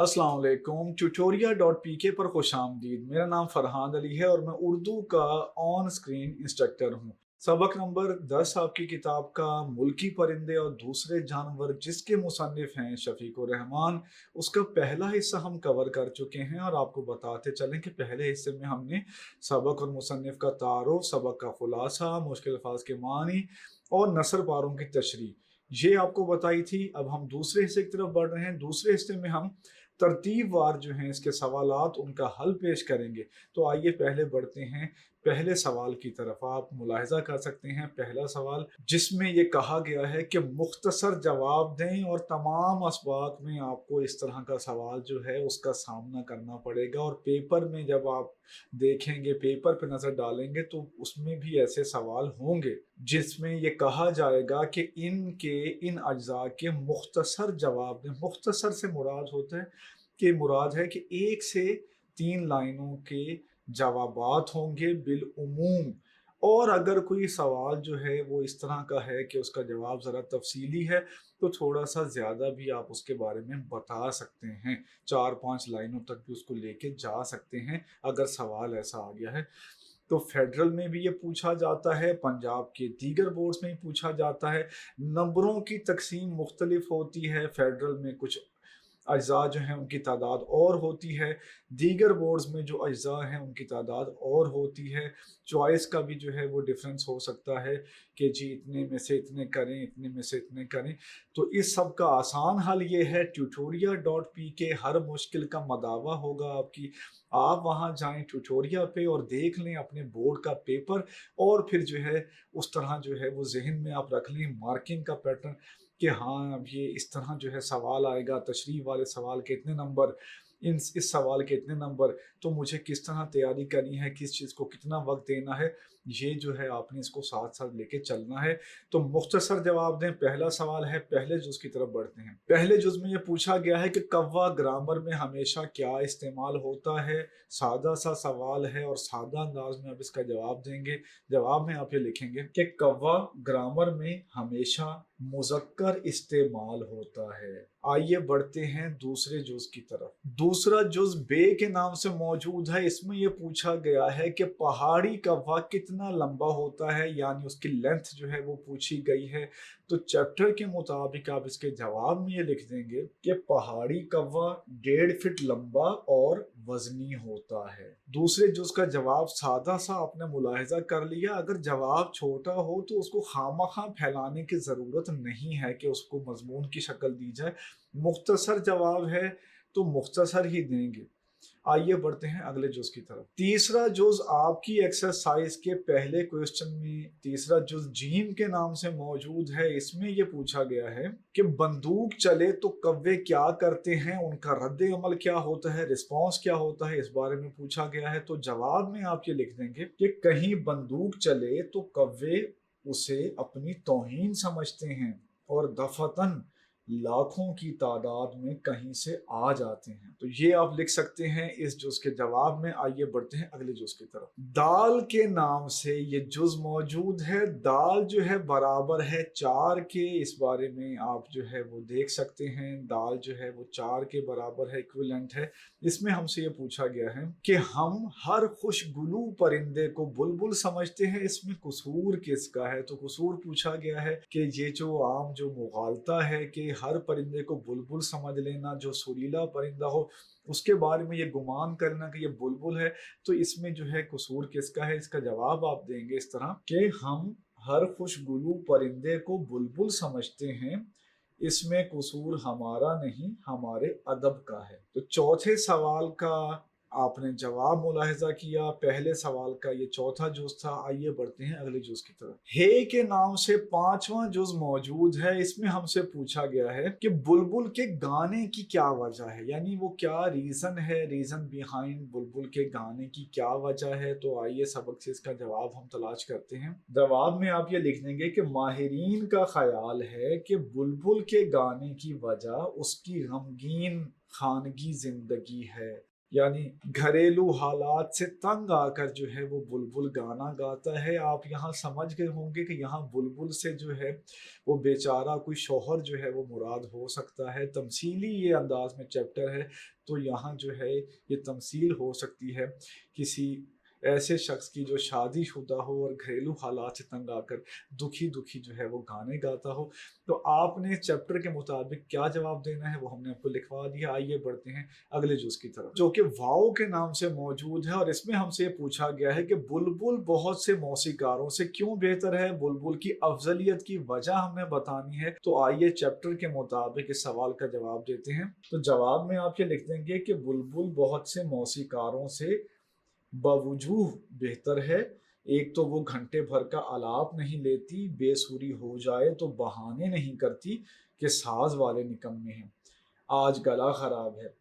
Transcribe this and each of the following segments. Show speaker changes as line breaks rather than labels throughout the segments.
अस्सलाम वालेकुम। ट्यूटोरिया.pk पर खुश आमदीद। मेरा नाम फरहान अली है और मैं उर्दू का ऑन स्क्रीन इंस्ट्रक्टर हूँ। सबक नंबर 10 आपकी किताब का मुल्की परिंदे और दूसरे जानवर जिसके मुसन्निफ हैं शफीकुर रहमान, उसका पहला हिस्सा हम कवर कर चुके हैं और आपको बताते चलें कि पहले हिस्से में हमने सबक और मुसन्निफ का तारुफ, सबक का खुलासा, मुश्किल अल्फाज के मानी और नसर पारों की तशरीह ये आपको बताई थी। अब हम दूसरे हिस्से की तरफ बढ़ रहे हैं। दूसरे हिस्से में हम तरतीब वार जो हैं इसके सवालात उनका हल पेश करेंगे। तो आइए पहले बढ़ते हैं पहले सवाल की तरफ। आप मुलाहिजा कर सकते हैं पहला सवाल जिसमें ये कहा गया है कि मुख्तसर जवाब दें और तमाम असबाक में आपको इस तरह का सवाल जो है उसका सामना करना पड़ेगा और पेपर में जब आप देखेंगे, पेपर पे नजर डालेंगे तो उसमें भी ऐसे सवाल होंगे जिसमें ये कहा जाएगा कि इन अज्जा के मुख्तसर जवाब दें। मुख्तसर से मुराद होता है कि मुराद है कि 1 से 3 लाइनों के जवाबात होंगे बिल उमूम। और अगर कोई सवाल जो है वो इस तरह का है कि उसका जवाब ज़रा तफसीली है तो थोड़ा सा ज़्यादा भी आप उसके बारे में बता सकते हैं, 4-5 लाइनों तक भी उसको लेके जा सकते हैं अगर सवाल ऐसा आ गया है। तो फेडरल में भी ये पूछा जाता है, पंजाब के दीगर बोर्ड्स में भी पूछा जाता है। नंबरों की तकसीम मुख्तलिफ होती है, फेडरल में कुछ अज्जा जो हैं उनकी तादाद और होती है, दीगर बोर्ड्स में जो अज्जा हैं उनकी तादाद और होती है। चॉइस का भी जो है वो डिफरेंस हो सकता है कि जी इतने में से इतने करें, इतने में से इतने करें। तो इस सब का आसान हल ये है ट्यूटोरिया.pk। हर मुश्किल का मदावा होगा आपकी। आप वहाँ जाएं ट्यूटोरिया पे और देख लें अपने बोर्ड का पेपर और फिर जो है उस तरह जो है वो जहन में आप रख लें मार्किंग का पैटर्न कि हाँ अब ये इस तरह जो है सवाल आएगा, तशरीह वाले सवाल के इतने नंबर, इस सवाल के इतने नंबर, तो मुझे किस तरह तैयारी करनी है, किस चीज़ को कितना वक्त देना है, ये जो है आपने इसको साथ साथ लेके चलना है। तो मुख्तसर जवाब दें। पहला सवाल है, पहले जुज की तरफ बढ़ते हैं। पहले जुज में ये पूछा गया है कि कव्वा ग्रामर में हमेशा क्या इस्तेमाल होता है। सादा सा सवाल है और सादा अंदाज में आप इसका जवाब देंगे। जवाब में आप ये लिखेंगे कि कव्वा ग्रामर में हमेशा मुज़क्कर इस्तेमाल होता है। आइए बढ़ते हैं दूसरे जुज की तरफ। दूसरा जुज बे के नाम से मौजूद है। इसमें यह पूछा गया है कि पहाड़ी कव्वा कितना लंबा होता है, यानी उसकी लेंथ जो है वो पूछी गई है। तो चैप्टर के मुताबिक आप इसके जवाब में ये लिख देंगे कि पहाड़ी कव्वा 1.5 फीट लंबा और वजनी होता है। दूसरे जुज का जवाब सादा सा आपने मुलाहिजा कर लिया। अगर जवाब छोटा हो तो उसको खामखा फैलाने की जरूरत नहीं है कि उसको मजमून की शक्ल दी जाए। मुख्तसर जवाब है तो मुख्तसर ही देंगे। आइए बढ़ते हैं अगले जुज की तरफ। तीसरा जुज आपकी एक्सरसाइज के पहले क्वेश्चन में तीसरा जुज जीम के नाम से मौजूद है। इसमें यह पूछा गया है कि बंदूक चले तो कव्वे क्या करते हैं, उनका रद्द अमल क्या होता है, रिस्पॉन्स क्या होता है, इस बारे में पूछा गया है। तो जवाब में आप ये लिख देंगे कि कहीं बंदूक चले तो कव्वे उसे अपनी तौहीन समझते हैं और दफतन लाखों की तादाद में कहीं से आ जाते हैं। तो ये आप लिख सकते हैं इस जुज के जवाब में। आइए बढ़ते हैं अगले जुज की तरफ। दाल के नाम से ये जुज मौजूद है। दाल जो है बराबर है 4 के। इस बारे में आप जो है वो देख सकते हैं। दाल जो है वो 4 के बराबर है, इक्विवेलेंट है। इसमें हमसे ये पूछा गया है कि हम हर खुशगुलू परिंदे को बुलबुल समझते हैं। इसमें कसूर किसका है? तो कसूर पूछा गया है कि ये जो आम जो मुगालता है कि हर परिंदे को बुलबुल समझ लेना, जो सुरीला परिंदा हो उसके बारे में ये गुमान करना कि ये बुलबुल है, तो इसमें जो है कसूर किसका है? इसका जवाब आप देंगे इस तरह कि हम हर खुशगुलू परिंदे को बुलबुल समझते हैं, इसमें कसूर हमारा नहीं हमारे अदब का है। तो चौथे सवाल का आपने जवाब मुलाहिजा किया। पहले सवाल का ये चौथा जुज था। आइए बढ़ते हैं अगले जुज की तरफ। हे के नाम से 5वां जुज मौजूद है। इसमें हमसे पूछा गया है कि बुलबुल के गाने की क्या वजह है, यानी वो क्या रीजन है, रीजन बिहाइंड बुलबुल के गाने की क्या वजह है। तो आइए सबक से इसका जवाब हम तलाश करते हैं। जवाब में आप ये लिख देंगे कि माहिरीन का ख्याल है कि बुलबुल के गाने की वजह उसकी गमगीन खानगी जिंदगी है। यानी घरेलू हालात से तंग आकर जो है वो बुलबुल गाना गाता है। आप यहाँ समझ गए होंगे कि यहाँ बुलबुल से जो है वो बेचारा कोई शौहर जो है वो मुराद हो सकता है। तमसीली ये अंदाज में चैप्टर है, तो यहाँ जो है ये तमसील हो सकती है किसी ऐसे शख्स की जो शादीशुदा हो और घरेलू हालात से तंग आकर दुखी दुखी जो है वो गाने गाता हो। तो आपने इस चैप्टर के मुताबिक क्या जवाब देना है वो हमने आपको लिखवा दिया। आइए बढ़ते हैं अगले जुज की तरफ, जो कि वाओ के नाम से मौजूद है, और इसमें हमसे पूछा गया है कि बुलबुल बहुत से मौसीकारों से क्यों बेहतर है। बुलबुल की अफजलियत की वजह हमें बतानी है। तो आइए चैप्टर के मुताबिक इस सवाल का जवाब देते हैं। तो जवाब में आप ये लिख देंगे कि बुलबुल बहुत से मौसीकारों से बावजूद बेहतर है। एक तो वो घंटे भर का आलाप नहीं लेती, बेसुरी हो जाए तो बहाने नहीं करती कि साज वाले निकम्मे हैं, आज गला खराब है,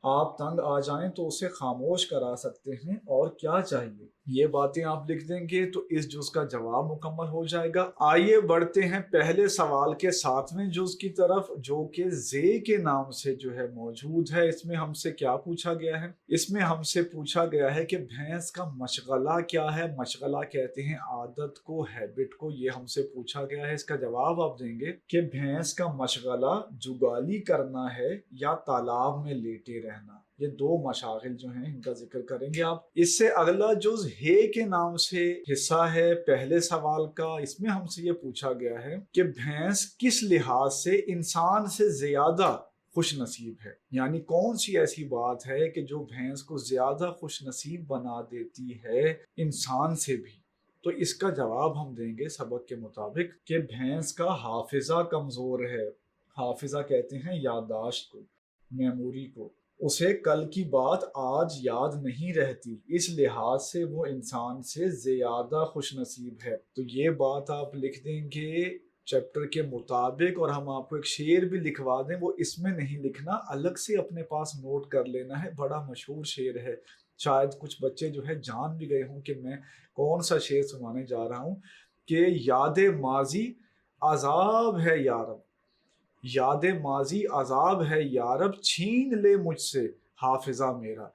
आप तंग आ जाएं तो उसे खामोश करा सकते हैं, और क्या चाहिए। ये बातें आप लिख देंगे तो इस जुज का जवाब मुकम्मल हो जाएगा। आइए बढ़ते हैं पहले सवाल के 7वें जुज की तरफ, जो कि जे के नाम से जो है मौजूद है। इसमें हमसे क्या पूछा गया है? इसमें हमसे पूछा गया है कि भैंस का मशगला क्या है। मशगला कहते हैं आदत को, हैबिट को। ये हमसे पूछा गया है। इसका जवाब आप देंगे कि भैंस का मशगला जुगाली करना है या तालाब में लेटे रहना। ये दो मशागिल जो हैं इनका जिक्र करेंगे आप। इससे अगला जुज हे के नाम से हिस्सा है पहले सवाल का। इसमें हमसे ये पूछा गया है कि भैंस किस लिहाज से इंसान से ज्यादा खुश नसीब है, यानी कौन सी ऐसी बात है कि जो भैंस को ज्यादा खुश नसीब बना देती है इंसान से भी। तो इसका जवाब हम देंगे सबक के मुताबिक कि भैंस का हाफिजा कमजोर है। हाफिजा कहते हैं याददाश्त को, मेमोरी को। उसे कल की बात आज याद नहीं रहती, इस लिहाज से वो इंसान से ज्यादा खुश नसीब है। तो ये बात आप लिख देंगे चैप्टर के मुताबिक, और हम आपको एक शेर भी लिखवा दें, वो इसमें नहीं लिखना, अलग से अपने पास नोट कर लेना है। बड़ा मशहूर शेर है, शायद कुछ बच्चे जो है जान भी गए हों कि मैं कौन सा शेर सुनाने जा रहा हूँ, कि याद माजी अजाब है यारब, याद माजी अजाब है यारब, छीन ले मुझसे हाफिजा मेरा।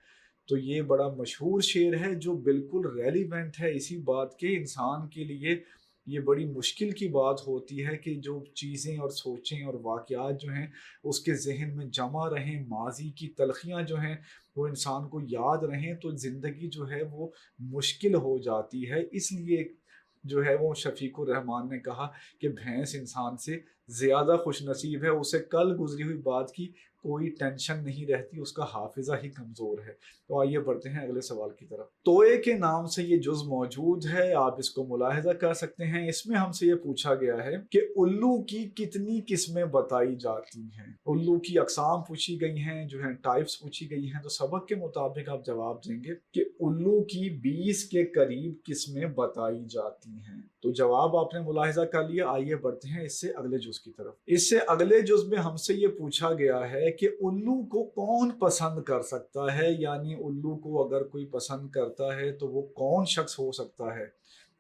तो ये बड़ा मशहूर शेर है जो बिल्कुल रेलिवेंट है इसी बात के। इंसान के लिए ये बड़ी मुश्किल की बात होती है कि जो चीज़ें और सोचें और वाक़यात जो हैं उसके जहन में जमा रहें, माजी की तलखियाँ जो हैं वो इंसान को याद रहें, तो ज़िंदगी जो है वो मुश्किल हो जाती है। इसलिए जो है वो शफीकुर रहमान ने कहा कि भैंस इंसान से ज़्यादा खुश नसीब है, उसे कल गुजरी हुई बात की कोई टेंशन नहीं रहती, उसका हाफिजा ही कमज़ोर है। तो आइए बढ़ते हैं अगले सवाल की तरफ। तोए के नाम से ये जुज मौजूद है, आप इसको मुलाहिजा कर सकते हैं। इसमें हमसे ये पूछा गया है कि उल्लू की कितनी किस्में बताई जाती हैं। उल्लू की अकसाम पूछी गई हैं, जो है टाइप्स पूछी गई हैं। तो सबक के मुताबिक आप जवाब देंगे कि उल्लू की 20 के करीब किस्में बताई जाती हैं। तो जवाब आपने मुलाहिजा कर लिया। आइए बढ़ते हैं इससे अगले जुज की तरफ। इससे अगले जुज में हमसे ये पूछा गया है कि उल्लू को कौन पसंद कर सकता है, यानी उल्लू को अगर कोई पसंद करता है तो वो कौन शख्स हो सकता है।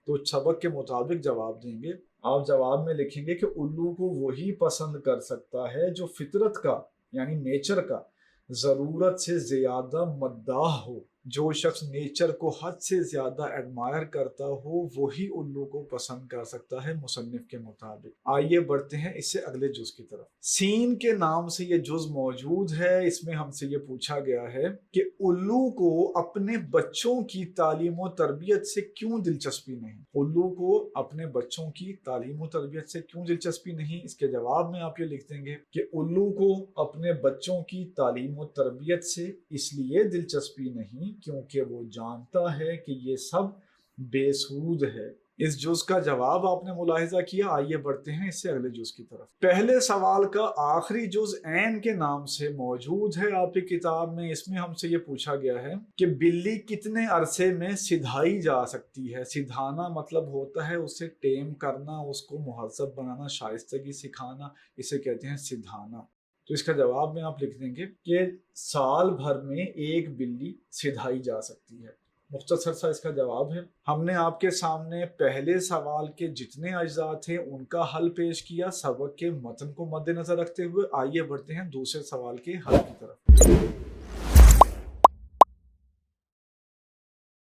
तो सबक के मुताबिक जवाब देंगे। आप जवाब में लिखेंगे कि उल्लू को वही पसंद कर सकता है जो फितरत का यानी नेचर का जरूरत से ज्यादा मद्दाह हो। जो शख्स नेचर को हद से ज्यादा एडमायर करता हो वही उल्लू को पसंद कर सकता है मुसन्निफ के मुताबिक। आइए बढ़ते हैं इससे अगले जुज की तरफ। सीन के नाम से ये जुज मौजूद है। इसमें हमसे ये पूछा गया है कि उल्लू को अपने बच्चों की तालीम और तरबियत से क्यों दिलचस्पी नहीं। उल्लू को अपने बच्चों की तालीम और तरबियत से क्यों दिलचस्पी नहीं। इसके जवाब में आप ये लिख देंगे कि उल्लू को अपने बच्चों की तालीम और तरबियत से इसलिए दिलचस्पी नहीं क्योंकि वो जानता है कि ये सब बेसूद है। इस जुज का जवाब आपने मुलाहिजा किया। आइए बढ़ते हैं इससे अगले जुज की तरफ। पहले सवाल का आखिरी जुज ऐन के नाम से मौजूद है आपकी किताब में। इसमें हमसे ये पूछा गया है कि बिल्ली कितने अरसे में सिधाई जा सकती है। सिधाना मतलब होता है उसे टेम करना, उसको मुहज़्ज़ब बनाना, शाइस्तगी सिखाना, इसे कहते हैं सिधाना। तो इसका जवाब में आप लिख देंगे कि साल भर में एक बिल्ली सिधाई जा सकती है। मुख्तसर सा इसका जवाब है। हमने आपके सामने पहले सवाल के जितने अज्जा थे उनका हल पेश किया सबक के मतन को मद्देनजर रखते हुए। आइए बढ़ते हैं दूसरे सवाल के हल की तरफ।